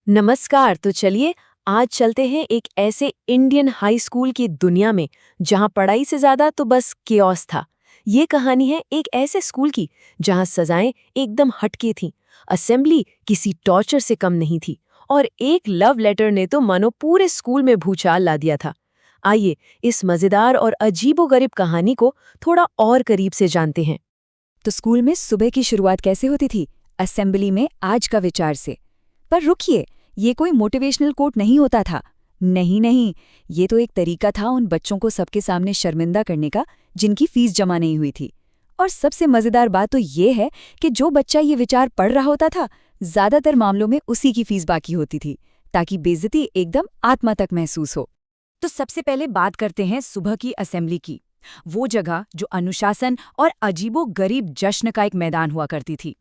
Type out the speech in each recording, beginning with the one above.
नमस्कार। तो चलिए आज चलते हैं एक ऐसे इंडियन हाई स्कूल की दुनिया में जहां पढ़ाई से ज्यादा तो बस केओस था। ये कहानी है एक ऐसे स्कूल की जहां सजाएं एकदम हटके थीं, असेंबली किसी टॉर्चर से कम नहीं थी और एक लव लेटर ने तो मानो पूरे स्कूल में भूचाल ला दिया था। आइए इस मजेदार और अजीबोगरीब कहानी को थोड़ा और करीब से जानते हैं। तो स्कूल में सुबह की शुरुआत कैसे होती थी? असेंबली में आज का विचार से। पर रुकिए, ये कोई मोटिवेशनल कोट नहीं होता था। नहीं नहीं, ये तो एक तरीका था उन बच्चों को सबके सामने शर्मिंदा करने का जिनकी फीस जमा नहीं हुई थी। और सबसे मजेदार बात तो ये है कि जो बच्चा ये विचार पढ़ रहा होता था, ज्यादातर मामलों में उसी की फीस बाकी होती थी, ताकि बेइज्जती एकदम आत्मा तक महसूस हो। तो सबसे पहले बात करते हैं सुबह की असेंबली की। वो जगह जो अनुशासन और अजीबो-गरीब जश्न का एक मैदान हुआ करती थी।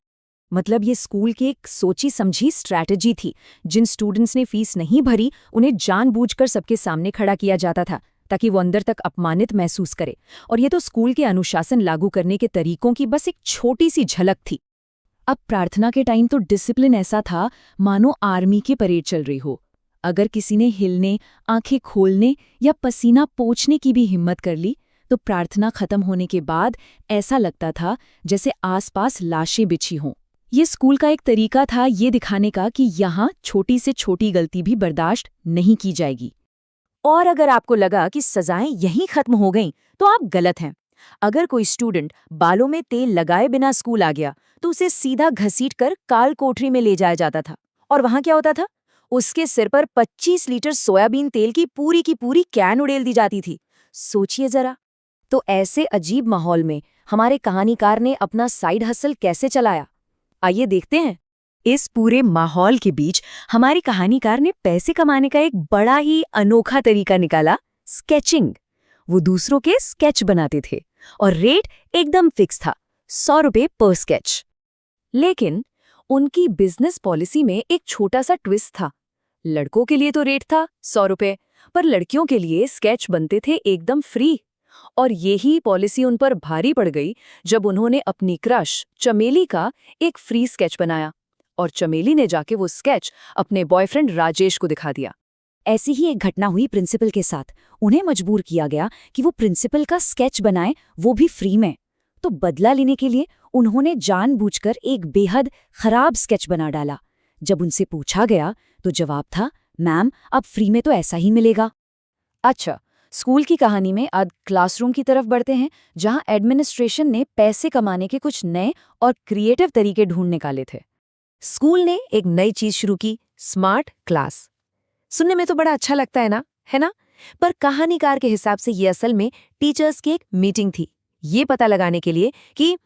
मतलब ये स्कूल की एक सोची समझी स्ट्रैटेजी थी। जिन स्टूडेंट्स ने फीस नहीं भरी, उन्हें जानबूझकर सबके सामने खड़ा किया जाता था, ताकि वो अंदर तक अपमानित महसूस करे। और ये तो स्कूल के अनुशासन लागू करने के तरीकों की बस एक छोटी सी झलक थी। अब प्रार्थना के टाइम तो डिसिप्लिन ऐसा था मानो आर्मी की परेड चल रही हो। अगर किसी ने हिलने, आंखें खोलने या पसीना पोंछने की भी हिम्मत कर ली, तो प्रार्थना खत्म होने के बाद ऐसा लगता था जैसे आसपास लाशें बिछी हों। ये स्कूल का एक तरीका था ये दिखाने का कि यहाँ छोटी से छोटी गलती भी बर्दाश्त नहीं की जाएगी। और अगर आपको लगा कि सजाएं यहीं खत्म हो गईं, तो आप गलत हैं। अगर कोई स्टूडेंट बालों में तेल लगाए बिना स्कूल आ गया, तो उसे सीधा घसीटकर काल कोठरी में ले जाया जाता था। और वहां क्या होता था? उसके सिर पर 25 लीटर सोयाबीन तेल की पूरी कैन उड़ेल दी जाती थी। सोचिए जरा। तो ऐसे अजीब माहौल में हमारे कहानीकार ने अपना साइड हसल कैसे चलाया? आइए देखते हैं। इस पूरे माहौल के बीच हमारे कहानीकार ने पैसे कमाने का एक बड़ा ही अनोखा तरीका निकाला, स्केचिंग। वो दूसरों के स्केच बनाते थे और रेट एकदम फिक्स था, 100 रुपये पर स्केच। लेकिन उनकी बिजनेस पॉलिसी में एक छोटा सा ट्विस्ट था। लड़कों के लिए तो रेट था 100 रुपये, पर लड़कियों के लिए स्केच बनते थे एकदम फ्री। और यही पॉलिसी उन पर भारी पड़ गई जब उन्होंने अपनी क्रश चमेली का एक फ्री स्केच बनाया और चमेली ने जाके वो स्केच अपने बॉयफ्रेंड राजेश को दिखा दिया। ऐसी ही एक घटना हुई प्रिंसिपल के साथ। उन्हें मजबूर किया गया कि वो प्रिंसिपल का स्केच बनाए, वो भी फ्री में। तो बदला लेने के लिए उन्होंने जानबूझकर एक बेहद खराब स्केच बना डाला। जब उनसे पूछा गया तो जवाब था, मैम अब फ्री में तो ऐसा ही मिलेगा। अच्छा, स्कूल की कहानी में अब क्लासरूम की तरफ बढ़ते हैं, जहां एडमिनिस्ट्रेशन ने पैसे कमाने के कुछ नए और क्रिएटिव तरीके ढूंढ निकाले थे। स्कूल ने एक नई चीज शुरू की, स्मार्ट क्लास। सुनने में तो बड़ा अच्छा लगता है ना? पर कहानीकार के हिसाब से ये असल में टीचर्स की एक मीटिंग थी, ये पता लगाने के लिए कि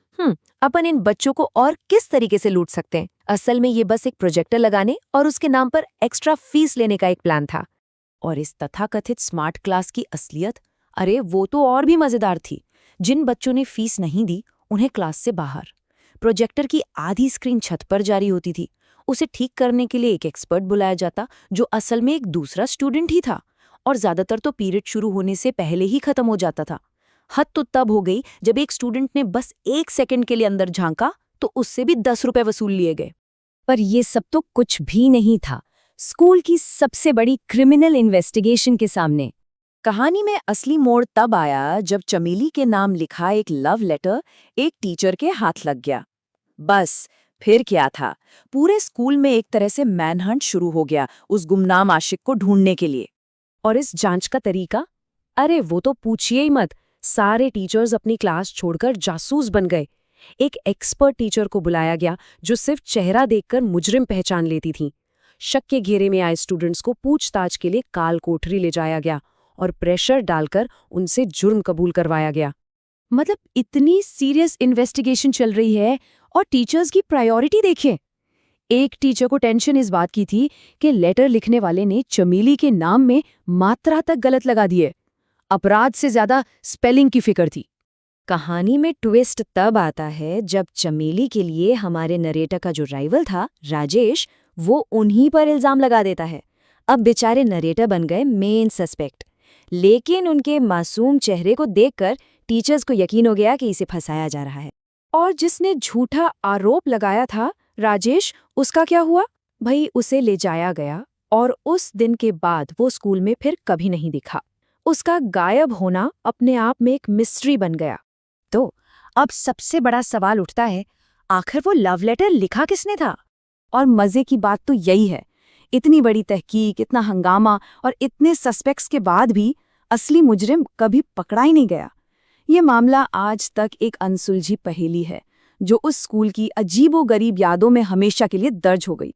अपन इन बच्चों को और किस तरीके से लूट सकते हैं। असल में ये बस एक प्रोजेक्टर लगाने और उसके नाम पर एक्स्ट्रा फीस लेने का एक प्लान था। और इस तथाकथित स्मार्ट क्लास की असलियत, अरे वो तो और भी मजेदार थी। जिन बच्चों ने फीस नहीं दी, उन्हें क्लास से बाहर प्रोजेक्टर की आधी स्क्रीन छत पर जारी होती थी। उसे ठीक करने के लिए एक एक्सपर्ट बुलाया जाता, जो असल में एक दूसरा स्टूडेंट ही था। और ज्यादातर तो पीरियड शुरू होने से पहले ही खत्म हो जाता था। हद तो तब हो गई जब एक स्टूडेंट ने बस 1 सेकंड के लिए अंदर झांका, तो उससे भी 10 रुपए वसूल लिए गए। पर ये सब तो कुछ भी नहीं था स्कूल की सबसे बड़ी क्रिमिनल इन्वेस्टिगेशन के सामने। कहानी में असली मोड़ तब आया जब चमेली के नाम लिखा एक लव लेटर एक टीचर के हाथ लग गया। बस फिर क्या था, पूरे स्कूल में एक तरह से मैनहंट शुरू हो गया उस गुमनाम आशिक को ढूंढने के लिए। और इस जांच का तरीका, अरे वो तो पूछिए ही मत। सारे टीचर्स अपनी क्लास छोड़कर जासूस बन गए। एक एक्सपर्ट टीचर को बुलाया गया जो सिर्फ चेहरा देखकर मुजरिम पहचान लेती थी। शक के घेरे में आए स्टूडेंट्स को पूछताछ के लिए काल कोठरी ले जाया गया और प्रेशर डालकर उनसे जुर्म कबूल करवाया गया। मतलब इतनी सीरियस इन्वेस्टिगेशन चल रही है और टीचर्स की प्रायोरिटी देखिए। एक टीचर को टेंशन इस बात की थी कि लेटर लिखने वाले ने चमेली के नाम में मात्रा तक गलत लगा दिए। अपराध से ज्यादा स्पेलिंग की फिक्र थी। कहानी में ट्विस्ट तब आता है जब चमेली के लिए हमारे नरेटर का जो राइवल था, राजेश, वो उन्हीं पर इल्जाम लगा देता है। अब बेचारे नरेटर बन गए मेन सस्पेक्ट। लेकिन उनके मासूम चेहरे को देखकर टीचर्स को यकीन हो गया कि इसे फंसाया जा रहा है। और जिसने झूठा आरोप लगाया था, राजेश, उसका क्या हुआ? भाई उसे ले जाया गया और उस दिन के बाद वो स्कूल में फिर कभी नहीं दिखा। उसका गायब होना अपने आप में एक मिस्ट्री बन गया। तो अब सबसे बड़ा सवाल उठता है, आखिर वो लव लेटर लिखा किसने था? और मजे की बात तो यही है, इतनी बड़ी तहकीक, इतना हंगामा और इतने सस्पेक्ट्स के बाद भी असली मुजरिम कभी पकड़ा ही नहीं गया। ये मामला आज तक एक अनसुलझी पहेली है, जो उस स्कूल की अजीबोगरीब यादों में हमेशा के लिए दर्ज हो गई।